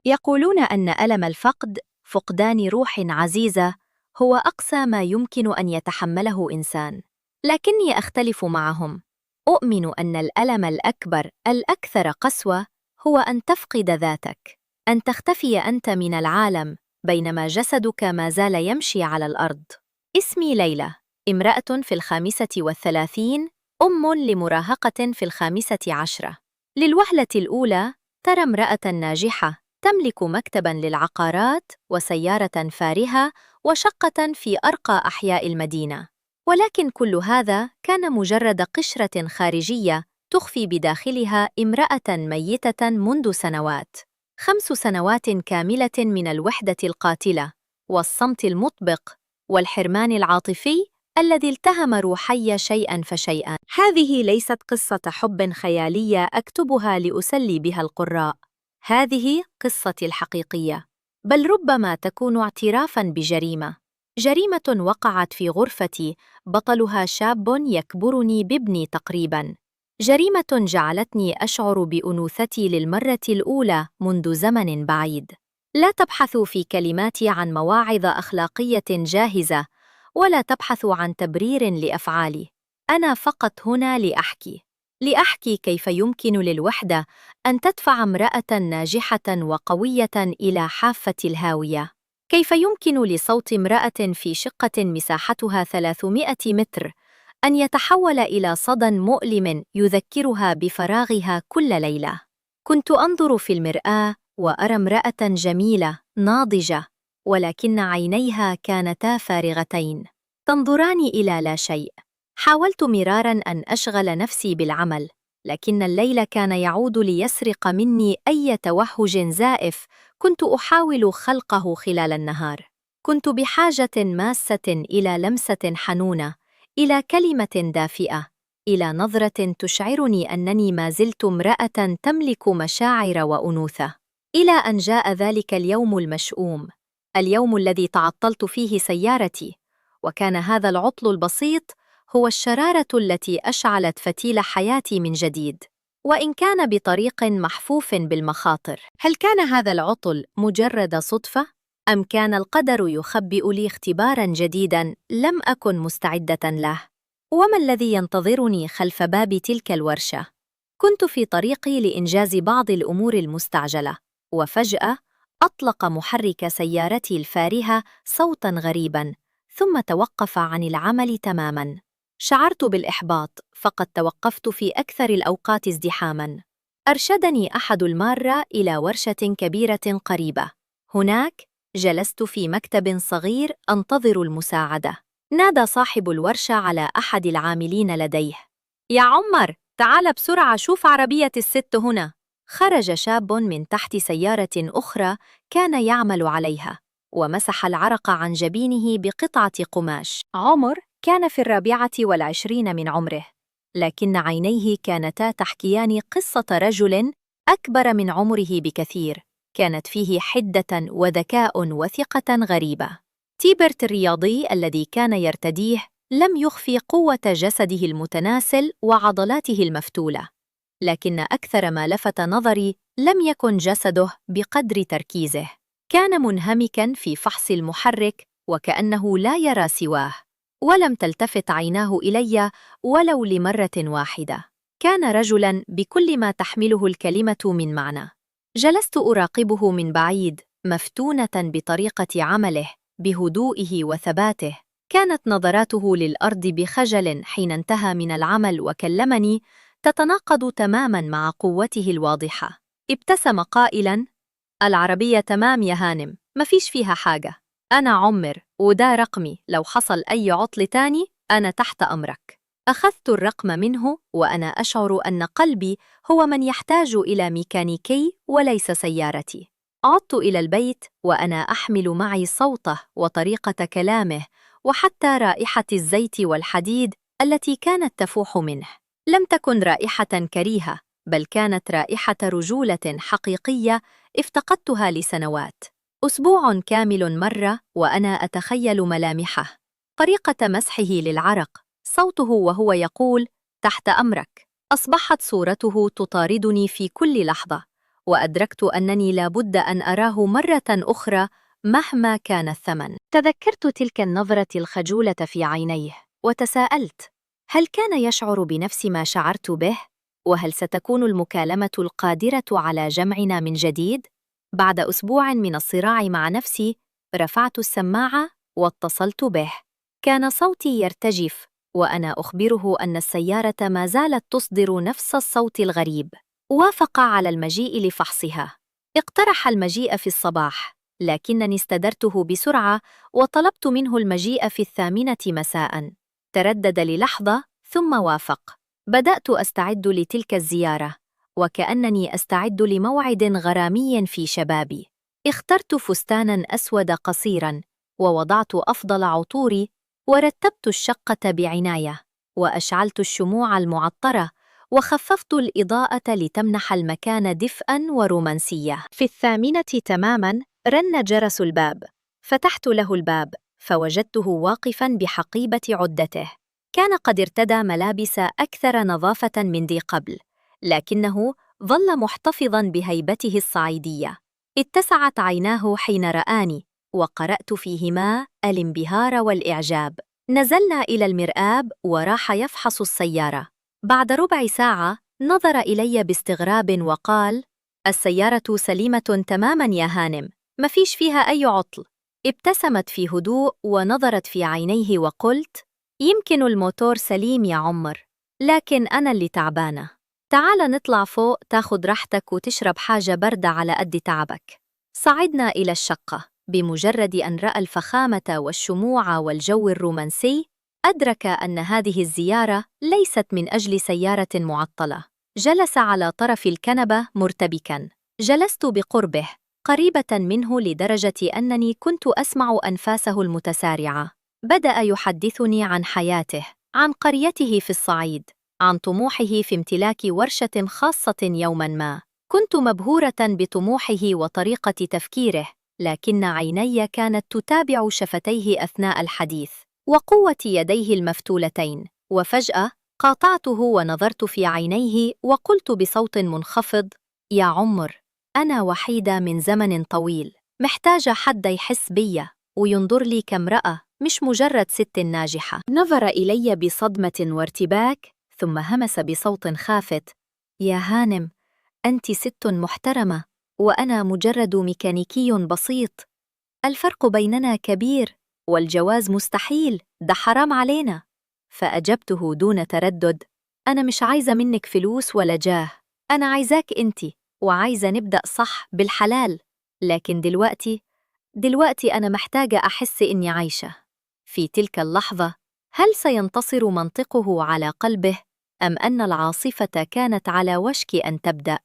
يقولون أن ألم الفقد، فقدان روح عزيزة، هو أقصى ما يمكن أن يتحمله إنسان. لكني أختلف معهم. أؤمن أن الألم الأكبر الأكثر قسوة هو أن تفقد ذاتك، أن تختفي أنت من العالم بينما جسدك ما زال يمشي على الأرض. اسمي ليلى، امرأة في 35، أم لمراهقة في 15. للوهلة الأولى ترى امرأة ناجحة تملك مكتباً للعقارات وسيارة فارهة وشقة في أرقى أحياء المدينة. ولكن كل هذا كان مجرد قشرة خارجية تخفي بداخلها امرأة ميتة منذ سنوات، 5 سنوات كاملة من الوحدة القاتلة والصمت المطبق والحرمان العاطفي الذي التهم روحي شيئاً فشيئاً. هذه ليست قصة حب خيالية أكتبها لأسلي بها القراء. هذه قصتي الحقيقية، بل ربما تكون اعترافاً بجريمة. جريمة وقعت في غرفتي، بطلها شاب يكبرني بابني تقريباً. جريمة جعلتني أشعر بأنوثتي للمرة الأولى منذ زمن بعيد. لا تبحث في كلماتي عن مواعظ أخلاقية جاهزة، ولا تبحث عن تبرير لأفعالي. أنا فقط هنا لأحكي كيف يمكن للوحدة أن تدفع امرأة ناجحة وقوية إلى حافة الهاوية. كيف يمكن لصوت امرأة في شقة مساحتها 300 متر أن يتحول إلى صدى مؤلم يذكرها بفراغها كل ليلة. كنت أنظر في المرآة وأرى امرأة جميلة ناضجة، ولكن عينيها كانتا فارغتين، تنظران إلى لا شيء. حاولت مراراً أن أشغل نفسي بالعمل، لكن الليل كان يعود ليسرق مني أي توهج زائف كنت أحاول خلقه خلال النهار. كنت بحاجة ماسة إلى لمسة حنونة، إلى كلمة دافئة، إلى نظرة تشعرني أنني ما زلت امرأة تملك مشاعر وأنوثة. إلى أن جاء ذلك اليوم المشؤوم، اليوم الذي تعطلت فيه سيارتي، وكان هذا العطل البسيط هو الشرارة التي أشعلت فتيل حياتي من جديد، وإن كان بطريق محفوف بالمخاطر. هل كان هذا العطل مجرد صدفة؟ أم كان القدر يخبئ لي اختباراً جديداً لم أكن مستعدة له؟ وما الذي ينتظرني خلف باب تلك الورشة؟ كنت في طريقي لإنجاز بعض الأمور المستعجلة، وفجأة أطلق محرك سيارتي الفارهة صوتاً غريباً، ثم توقف عن العمل تماماً. شعرت بالإحباط، فقد توقفت في أكثر الأوقات ازدحاماً. أرشدني أحد المارة إلى ورشة كبيرة قريبة. هناك جلست في مكتب صغير أنتظر المساعدة. نادى صاحب الورشة على أحد العاملين لديه: يا عمر، تعال بسرعة شوف عربية الست هنا. خرج شاب من تحت سيارة أخرى كان يعمل عليها، ومسح العرق عن جبينه بقطعة قماش. عمر كان في 24 من عمره، لكن عينيه كانتا تحكيان قصة رجل أكبر من عمره بكثير، كانت فيه حدة وذكاء وثقة غريبة. تيبرت الرياضي الذي كان يرتديه لم يخفي قوة جسده المتناسل وعضلاته المفتولة، لكن أكثر ما لفت نظري لم يكن جسده بقدر تركيزه. كان منهمكاً في فحص المحرك وكأنه لا يرى سواه، ولم تلتفت عيناه إلي ولو لمرة واحدة. كان رجلاً بكل ما تحمله الكلمة من معنى. جلست أراقبه من بعيد، مفتونة بطريقة عمله، بهدوئه وثباته. كانت نظراته للأرض بخجل حين انتهى من العمل وكلمني تتناقض تماماً مع قوته الواضحة. ابتسم قائلاً: العربية تمام يا هانم، مفيش فيها حاجة. أنا عمر وده رقمي، لو حصل أي عطل تاني أنا تحت أمرك. أخذت الرقم منه وأنا أشعر أن قلبي هو من يحتاج إلى ميكانيكي وليس سيارتي. عدت إلى البيت وأنا أحمل معي صوته وطريقة كلامه وحتى رائحة الزيت والحديد التي كانت تفوح منه. لم تكن رائحة كريهة، بل كانت رائحة رجولة حقيقية افتقدتها لسنوات. أسبوع كامل مر وأنا أتخيل ملامحه، طريقة مسحه للعرق، صوته وهو يقول: تحت أمرك. أصبحت صورته تطاردني في كل لحظة، وأدركت أنني لابد أن أراه مرة أخرى مهما كان الثمن. تذكرت تلك النظرة الخجولة في عينيه، وتساءلت: هل كان يشعر بنفس ما شعرت به؟ وهل ستكون المكالمة القادرة على جمعنا من جديد؟ بعد أسبوع من الصراع مع نفسي، رفعت السماعة واتصلت به. كان صوتي يرتجف، وأنا أخبره أن السيارة ما زالت تصدر نفس الصوت الغريب. وافق على المجيء لفحصها. اقترح المجيء في الصباح، لكنني استدرته بسرعة وطلبت منه المجيء في 8 مساءً. تردد للحظة ثم وافق. بدأت أستعد لتلك الزيارة، وكأنني أستعد لموعد غرامي في شبابي. اخترت فستاناً أسود قصيراً، ووضعت أفضل عطوري، ورتبت الشقة بعناية، وأشعلت الشموع المعطرة، وخففت الإضاءة لتمنح المكان دفئاً ورومانسية. في 8 تماماً رن جرس الباب. فتحت له الباب، فوجدته واقفاً بحقيبة عدته. كان قد ارتدى ملابس أكثر نظافة من ذي قبل، لكنه ظل محتفظاً بهيبته الصعيدية. اتسعت عيناه حين رآني، وقرأت فيهما الانبهار والإعجاب. نزلنا إلى المرآب وراح يفحص السيارة. بعد ربع ساعة نظر إلي باستغراب وقال: السيارة سليمة تماماً يا هانم، مفيش فيها أي عطل. ابتسمت في هدوء ونظرت في عينيه وقلت: يمكن الموتور سليم يا عمر، لكن أنا اللي تعبانة. تعال نطلع فوق تاخد راحتك وتشرب حاجة باردة على قد تعبك. صعدنا إلى الشقة. بمجرد أن رأى الفخامة والشموع والجو الرومانسي، أدرك أن هذه الزيارة ليست من أجل سيارة معطلة. جلس على طرف الكنبة مرتبكاً. جلست بقربه، قريبة منه لدرجة أنني كنت أسمع أنفاسه المتسارعة. بدأ يحدثني عن حياته، عن قريته في الصعيد، عن طموحه في امتلاك ورشة خاصة يوماً ما. كنت مبهورة بطموحه وطريقة تفكيره، لكن عيني كانت تتابع شفتيه أثناء الحديث، وقوة يديه المفتولتين. وفجأة قاطعته ونظرت في عينيه وقلت بصوت منخفض: يا عمر، أنا وحيدة من زمن طويل، محتاجة حد يحس بيا وينظر لي كامرأة، مش مجرد ست ناجحة. نظر إلي بصدمة وارتباك، ثم همس بصوت خافت: يا هانم، أنت ست محترمة، وأنا مجرد ميكانيكي بسيط. الفرق بيننا كبير، والجواز مستحيل، ده حرام علينا. فأجبته دون تردد: أنا مش عايزة منك فلوس ولا جاه، أنا عايزاك أنتي، وعايزة نبدأ صح بالحلال. لكن دلوقتي أنا محتاجة أحس إني عايشة. في تلك اللحظة، هل سينتصر منطقه على قلبه، أم أن العاصفة كانت على وشك أن تبدأ؟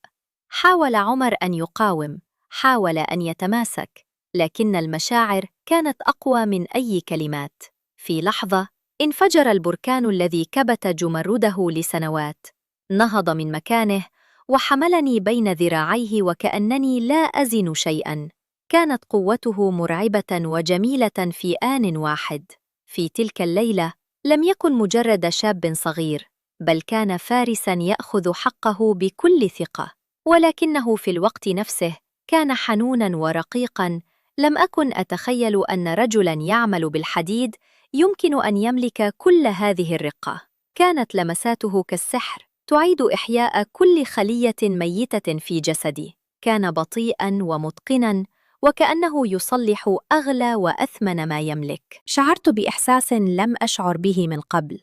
حاول عمر أن يقاوم، حاول أن يتماسك، لكن المشاعر كانت أقوى من أي كلمات. في لحظة انفجر البركان الذي كبت جمرده لسنوات. نهض من مكانه وحملني بين ذراعيه وكأنني لا أزن شيئاً. كانت قوته مرعبة وجميلة في آن واحد. في تلك الليلة لم يكن مجرد شاب صغير، بل كان فارساً يأخذ حقه بكل ثقة. ولكنه في الوقت نفسه كان حنوناً ورقيقاً. لم أكن أتخيل أن رجلاً يعمل بالحديد يمكن أن يملك كل هذه الرقة. كانت لمساته كالسحر، تعيد إحياء كل خلية ميتة في جسدي. كان بطيئاً ومتقناً، وكأنه يصلح أغلى وأثمن ما يملك. شعرت بإحساس لم أشعر به من قبل،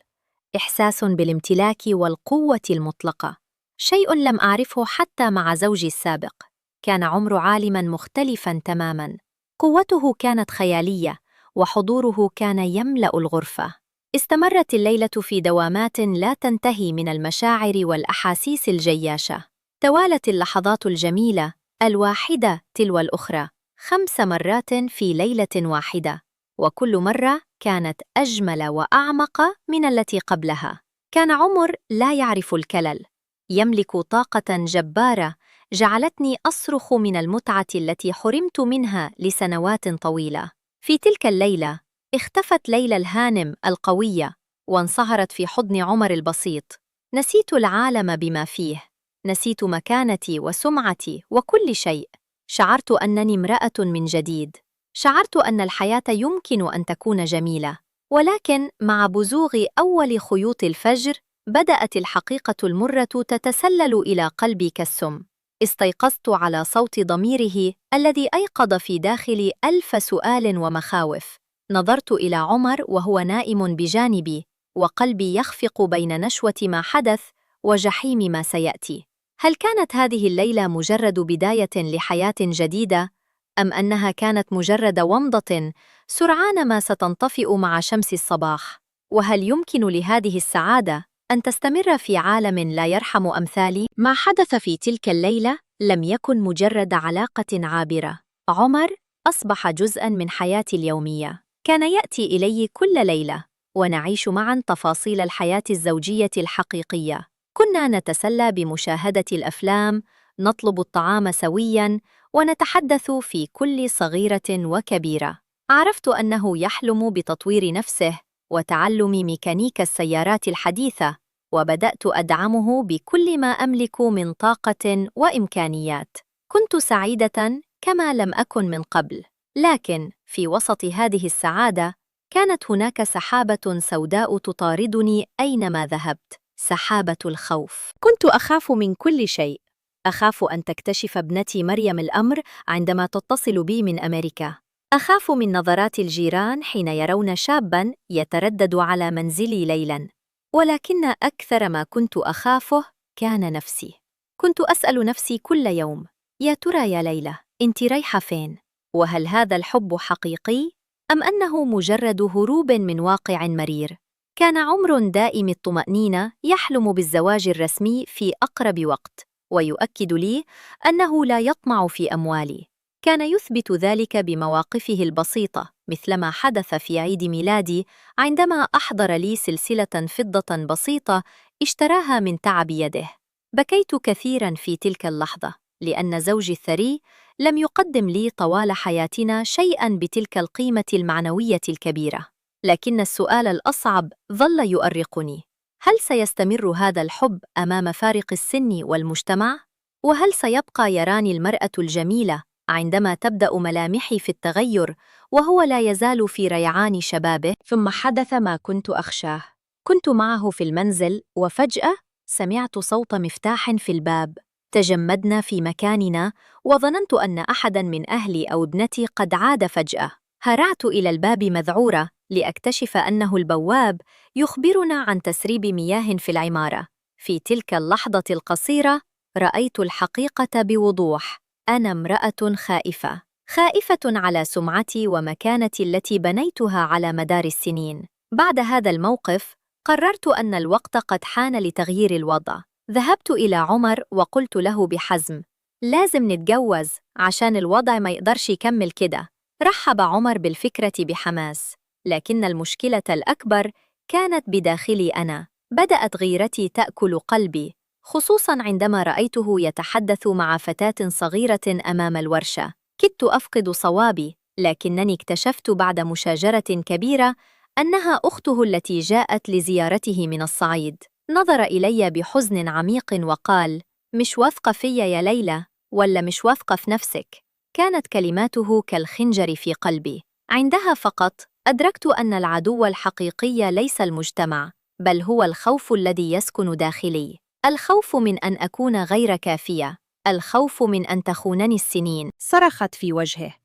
إحساس بالامتلاك والقوة المطلقة، شيء لم أعرفه حتى مع زوجي السابق. كان عمر عالماً مختلفاً تماماً. قوته كانت خيالية، وحضوره كان يملأ الغرفة. استمرت الليلة في دوامات لا تنتهي من المشاعر والأحاسيس الجياشة. توالت اللحظات الجميلة، الواحدة تلو الأخرى، 5 مرات في ليلة واحدة، وكل مرة كانت أجمل وأعمق من التي قبلها. كان عمر لا يعرف الكلل، يملك طاقة جبارة جعلتني أصرخ من المتعة التي حرمت منها لسنوات طويلة. في تلك الليلة اختفت ليلى الهانم القوية، وانصهرت في حضن عمر البسيط. نسيت العالم بما فيه، نسيت مكانتي وسمعتي وكل شيء. شعرت أنني امرأة من جديد. شعرت أن الحياة يمكن أن تكون جميلة. ولكن مع بزوغ أول خيوط الفجر بدأت الحقيقة المرة تتسلل إلى قلبي كالسم. استيقظت على صوت ضميره الذي أيقظ في داخلي ألف سؤال ومخاوف. نظرت إلى عمر وهو نائم بجانبي، وقلبي يخفق بين نشوة ما حدث وجحيم ما سيأتي. هل كانت هذه الليلة مجرد بداية لحياة جديدة، أم أنها كانت مجرد ومضة سرعان ما ستنطفئ مع شمس الصباح؟ وهل يمكن لهذه السعادة أن تستمر في عالم لا يرحم أمثالي؟ ما حدث في تلك الليلة لم يكن مجرد علاقة عابرة. عمر أصبح جزءاً من حياتي اليومية. كان يأتي إلي كل ليلة، ونعيش معاً تفاصيل الحياة الزوجية الحقيقية. كنا نتسلى بمشاهدة الأفلام، نطلب الطعام سوياً، ونتحدث في كل صغيرة وكبيرة. عرفت أنه يحلم بتطوير نفسه وتعلم ميكانيكا السيارات الحديثة، وبدأت أدعمه بكل ما أملك من طاقة وإمكانيات. كنت سعيدة كما لم أكن من قبل، لكن في وسط هذه السعادة كانت هناك سحابة سوداء تطاردني أينما ذهبت، سحابة الخوف. كنت أخاف من كل شيء. أخاف أن تكتشف ابنتي مريم الأمر عندما تتصل بي من أمريكا. أخاف من نظرات الجيران حين يرون شاباً يتردد على منزلي ليلاً. ولكن أكثر ما كنت أخافه كان نفسي. كنت أسأل نفسي كل يوم: يا ترى يا ليلى، أنت رايحة فين؟ وهل هذا الحب حقيقي؟ أم أنه مجرد هروب من واقع مرير؟ كان عمر دائم الطمأنينة يحلم بالزواج الرسمي في أقرب وقت، ويؤكد لي أنه لا يطمع في أموالي. كان يثبت ذلك بمواقفه البسيطة، مثلما حدث في عيد ميلادي عندما أحضر لي سلسلة فضة بسيطة اشتراها من تعب يده. بكيت كثيراً في تلك اللحظة، لأن زوجي الثري لم يقدم لي طوال حياتنا شيئاً بتلك القيمة المعنوية الكبيرة. لكن السؤال الأصعب ظل يؤرقني: هل سيستمر هذا الحب أمام فارق السن والمجتمع؟ وهل سيبقى يراني المرأة الجميلة عندما تبدأ ملامحي في التغير وهو لا يزال في ريعان شبابه؟ ثم حدث ما كنت أخشاه. كنت معه في المنزل، وفجأة سمعت صوت مفتاح في الباب. تجمدنا في مكاننا، وظننت أن أحداً من أهلي أو ابنتي قد عاد فجأة. هرعت إلى الباب مذعورة لأكتشف أنه البواب يخبرنا عن تسريب مياه في العمارة. في تلك اللحظة القصيرة رأيت الحقيقة بوضوح. أنا امرأة خائفة، خائفة على سمعتي ومكانتي التي بنيتها على مدار السنين. بعد هذا الموقف قررت أن الوقت قد حان لتغيير الوضع. ذهبت إلى عمر وقلت له بحزم: لازم نتجوز عشان الوضع ما يقدرش يكمل كده. رحب عمر بالفكرة بحماس، لكن المشكلة الأكبر كانت بداخلي أنا. بدأت غيرتي تأكل قلبي، خصوصاً عندما رأيته يتحدث مع فتاة صغيرة أمام الورشة. كدت أفقد صوابي، لكنني اكتشفت بعد مشاجرة كبيرة أنها أخته التي جاءت لزيارته من الصعيد. نظر إلي بحزن عميق وقال: مش واثقة فيا يا ليلى، ولا مش واثقة في نفسك؟ كانت كلماته كالخنجر في قلبي. عندها فقط أدركت أن العدو الحقيقي ليس المجتمع، بل هو الخوف الذي يسكن داخلي. الخوف من أن أكون غير كافية، الخوف من أن تخونني السنين. صرخت في وجهه: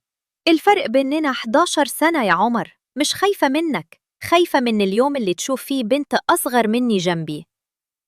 الفرق بيننا 11 سنة يا عمر، مش خايفة منك، خايفة من اليوم اللي تشوف فيه بنت أصغر مني جنبي.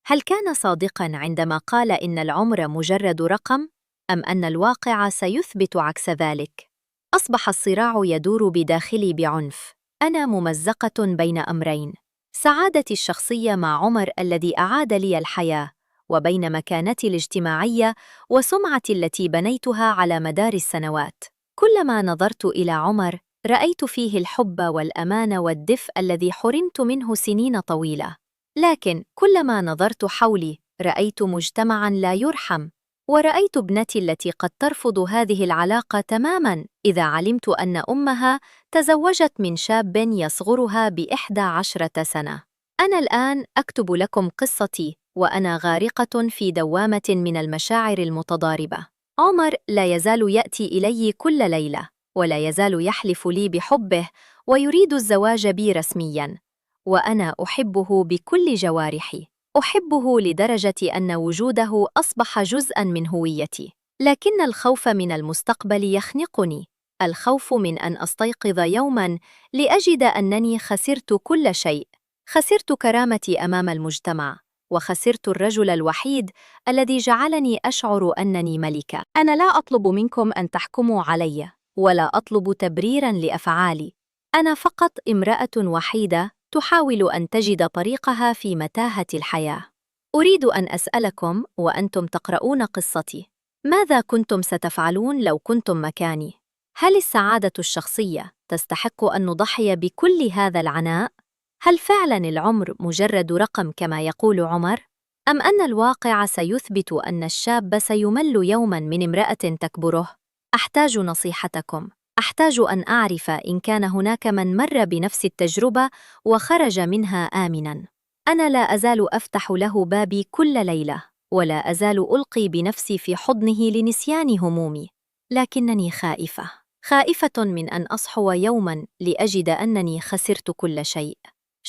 هل كان صادقاً عندما قال إن العمر مجرد رقم، أم أن الواقع سيثبت عكس ذلك؟ أصبح الصراع يدور بداخلي بعنف. أنا ممزقة بين أمرين: سعادتي الشخصية مع عمر الذي أعاد لي الحياة، وبين مكانتي الاجتماعية وسمعتي التي بنيتها على مدار السنوات. كلما نظرت إلى عمر رأيت فيه الحب والأمان والدفء الذي حرمت منه سنين طويلة. لكن كلما نظرت حولي رأيت مجتمعاً لا يرحم، ورأيت ابنتي التي قد ترفض هذه العلاقة تماماً إذا علمت أن أمها تزوجت من شاب يصغرها ب11 سنة. أنا الآن أكتب لكم قصتي وأنا غارقة في دوامة من المشاعر المتضاربة. عمر لا يزال يأتي إلي كل ليلة، ولا يزال يحلف لي بحبه ويريد الزواج بي رسمياً، وأنا أحبه بكل جوارحي. أحبه لدرجة أن وجوده أصبح جزءاً من هويتي. لكن الخوف من المستقبل يخنقني، الخوف من أن أستيقظ يوماً لأجد أنني خسرت كل شيء. خسرت كرامتي أمام المجتمع، وخسرت الرجل الوحيد الذي جعلني أشعر أنني ملكة. أنا لا أطلب منكم أن تحكموا علي، ولا أطلب تبريراً لأفعالي. أنا فقط امرأة وحيدة تحاول أن تجد طريقها في متاهة الحياة. أريد أن أسألكم وأنتم تقرؤون قصتي، ماذا كنتم ستفعلون لو كنتم مكاني؟ هل السعادة الشخصية تستحق أن نضحي بكل هذا العناء؟ هل فعلاً العمر مجرد رقم كما يقول عمر؟ أم أن الواقع سيثبت أن الشاب سيمل يوماً من امرأة تكبره؟ أحتاج نصيحتكم. أحتاج أن أعرف إن كان هناك من مر بنفس التجربة وخرج منها آمناً. أنا لا أزال أفتح له بابي كل ليلة، ولا أزال ألقي بنفسي في حضنه لنسيان همومي. لكنني خائفة من أن أصحو يوماً لأجد أنني خسرت كل شيء.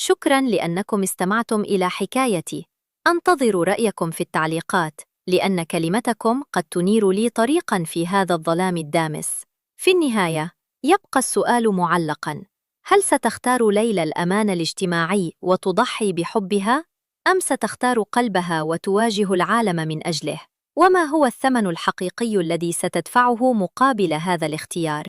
شكراً لأنكم استمعتم إلى حكايتي. أنتظر رأيكم في التعليقات، لأن كلمتكم قد تنير لي طريقاً في هذا الظلام الدامس. في النهاية، يبقى السؤال معلقاً: هل ستختار ليلى الأمان الاجتماعي وتضحي بحبها؟ أم ستختار قلبها وتواجه العالم من أجله؟ وما هو الثمن الحقيقي الذي ستدفعه مقابل هذا الاختيار؟